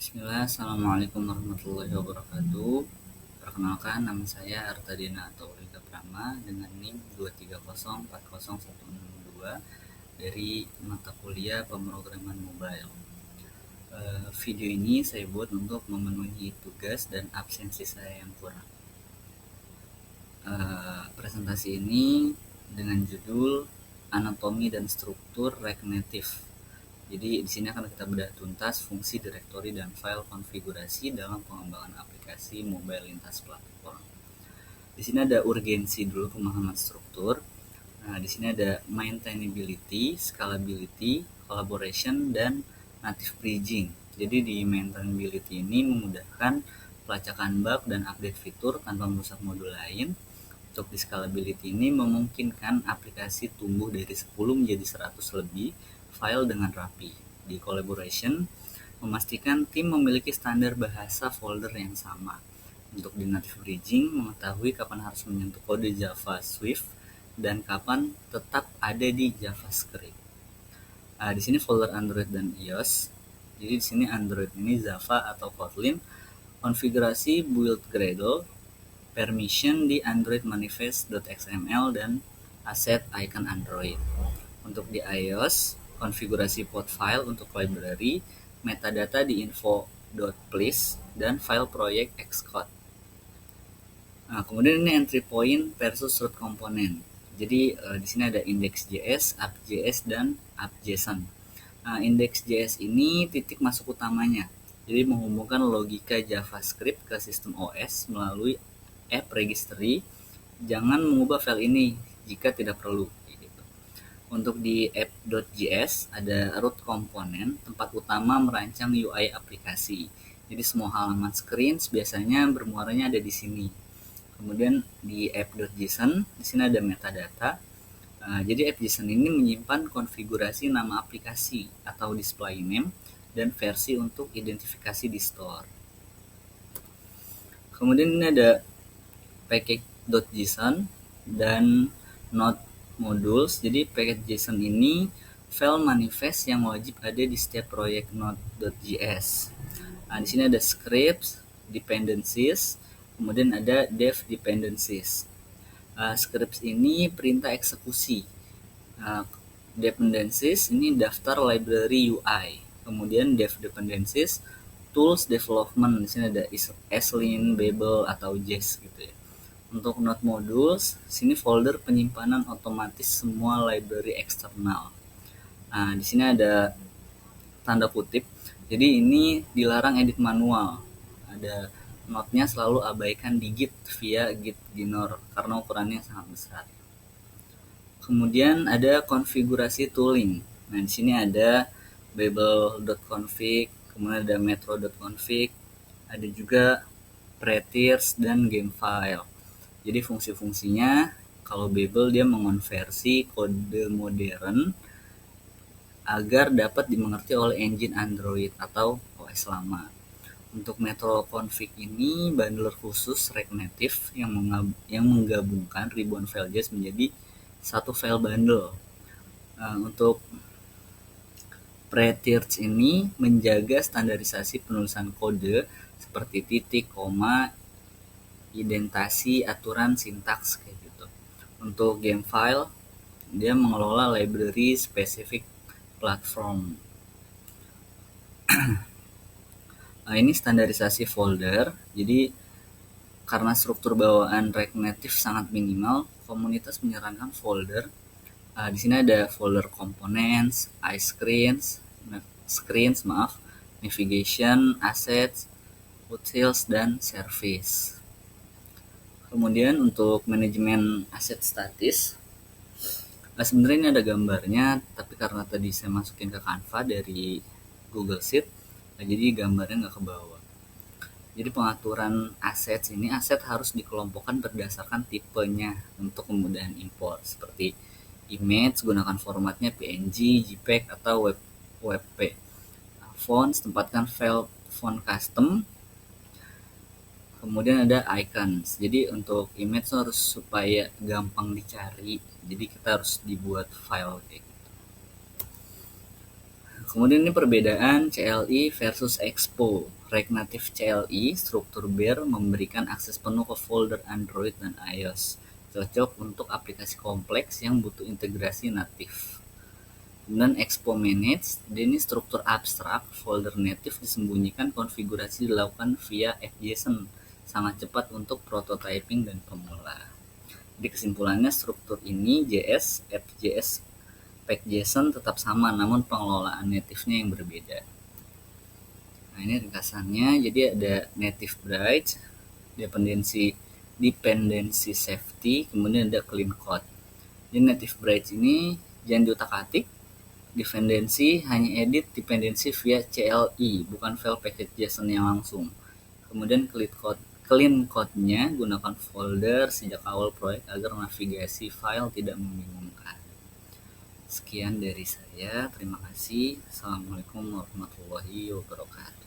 Bismillah, Assalamualaikum warahmatullahi wabarakatuh. Perkenalkan, nama saya Artadina atau Ulika Prama dengan NIM 230401612 dari mata kuliah pemrograman mobile. Video ini saya buat untuk memenuhi tugas dan absensi saya yang kurang. Presentasi ini dengan judul Anatomi dan Struktur Rekognitif. Jadi di sini akan kita bedah tuntas fungsi direktori dan file konfigurasi dalam pengembangan aplikasi mobile lintas platform. Di sini ada urgensi dulu pemahaman struktur. Nah, di sini ada maintainability, scalability, collaboration, dan native bridging. Jadi di maintainability ini memudahkan pelacakan bug dan update fitur tanpa merusak modul lain. Untuk di scalability ini memungkinkan aplikasi tumbuh dari 10 menjadi 100 lebih file dengan rapi. Di collaboration, memastikan tim memiliki standar bahasa folder yang sama. Untuk di native bridging, mengetahui kapan harus menyentuh kode Java Swift dan kapan tetap ada di JavaScript. Di sini folder Android dan iOS. Jadi di sini Android ini Java atau Kotlin, konfigurasi build Gradle, permission di Android manifest.xml dan aset icon Android. Untuk di iOS, konfigurasi pod file untuk library, metadata di info.place, dan file proyek Xcode. Nah, kemudian ini entry point versus root component. Jadi di sini ada index.js, app.js, dan app.json. Index.js ini titik masuk utamanya. Jadi menghubungkan logika JavaScript ke sistem OS melalui app registry. Jangan mengubah file ini jika tidak perlu. Untuk di app.js ada root component, tempat utama merancang UI aplikasi. Jadi semua halaman screen biasanya bermuaranya ada di sini. Kemudian di app.json, di sini ada metadata. Jadi app.json ini menyimpan konfigurasi nama aplikasi atau display name dan versi untuk identifikasi di store. Kemudian ini ada package.json dan node modules. Jadi package.json ini file manifest yang wajib ada di setiap proyek node.js. Di sini ada scripts, dependencies, kemudian ada dev dependencies. Scripts ini perintah eksekusi. Dependencies ini daftar library UI. Kemudian dev dependencies tools development. Di sini ada Eslin, Babel atau Jest gitu ya. Untuk node modules, sini folder penyimpanan otomatis semua library eksternal. Di sini ada tanda kutip. Jadi ini dilarang edit manual. Ada node-nya selalu abaikan di Git via Git Gnore karena ukurannya sangat besar. Kemudian ada konfigurasi tooling. Nah, di sini ada babel.config, kemudian ada metro.config, ada juga prettiers dan gamefile. Jadi fungsi-fungsinya kalau Babel dia mengonversi kode modern agar dapat dimengerti oleh engine Android atau OS lama. Untuk Metro Config ini bundler khusus Rekognitif yang menggabungkan ribuan file JS menjadi satu file bundle. Untuk prettiers ini menjaga standarisasi penulisan kode seperti titik, koma, identasi, aturan, sintaks kayak gitu. Untuk gamefile, dia mengelola library spesifik platform. Ini standarisasi folder. Jadi karena struktur bawaan Rekognitif sangat minimal, komunitas menyarankan folder. Di sini ada folder components, screens, navigation, assets, utils, dan service. Kemudian untuk manajemen aset statis, sebenarnya ini ada gambarnya, tapi karena tadi saya masukin ke Canva dari Google Sheet, jadi gambarnya nggak ke bawah. Jadi pengaturan aset ini, aset harus dikelompokkan berdasarkan tipenya untuk kemudahan import. Seperti image, gunakan formatnya PNG, JPEG, atau WebP. Fonts, tempatkan file font custom. Kemudian ada icons. Jadi untuk image harus supaya gampang dicari. Jadi kita harus dibuat file kayak gitu. Kemudian ini perbedaan CLI versus Expo. Regnnative CLI, struktur bare memberikan akses penuh ke folder Android dan iOS. Cocok untuk aplikasi kompleks yang butuh integrasi natif. Dan Expo Manage, ini struktur abstrak, folder native disembunyikan, konfigurasi dilakukan via FJSON, sangat cepat untuk prototyping dan pemula. Jadi kesimpulannya struktur ini JS, FJS, Pack.json tetap sama, namun pengelolaan native-nya yang berbeda. Nah, ini ringkasannya. Jadi ada native bridge, dependency safety, kemudian ada clean code. Jadi native bridge ini jangan diutak-atik. Dependency hanya edit dependency via CLI, bukan file package.json yang langsung. Kemudian clean code-nya gunakan folder sejak awal proyek agar navigasi file tidak membingungkan. Sekian dari saya, terima kasih. Assalamualaikum warahmatullahi wabarakatuh.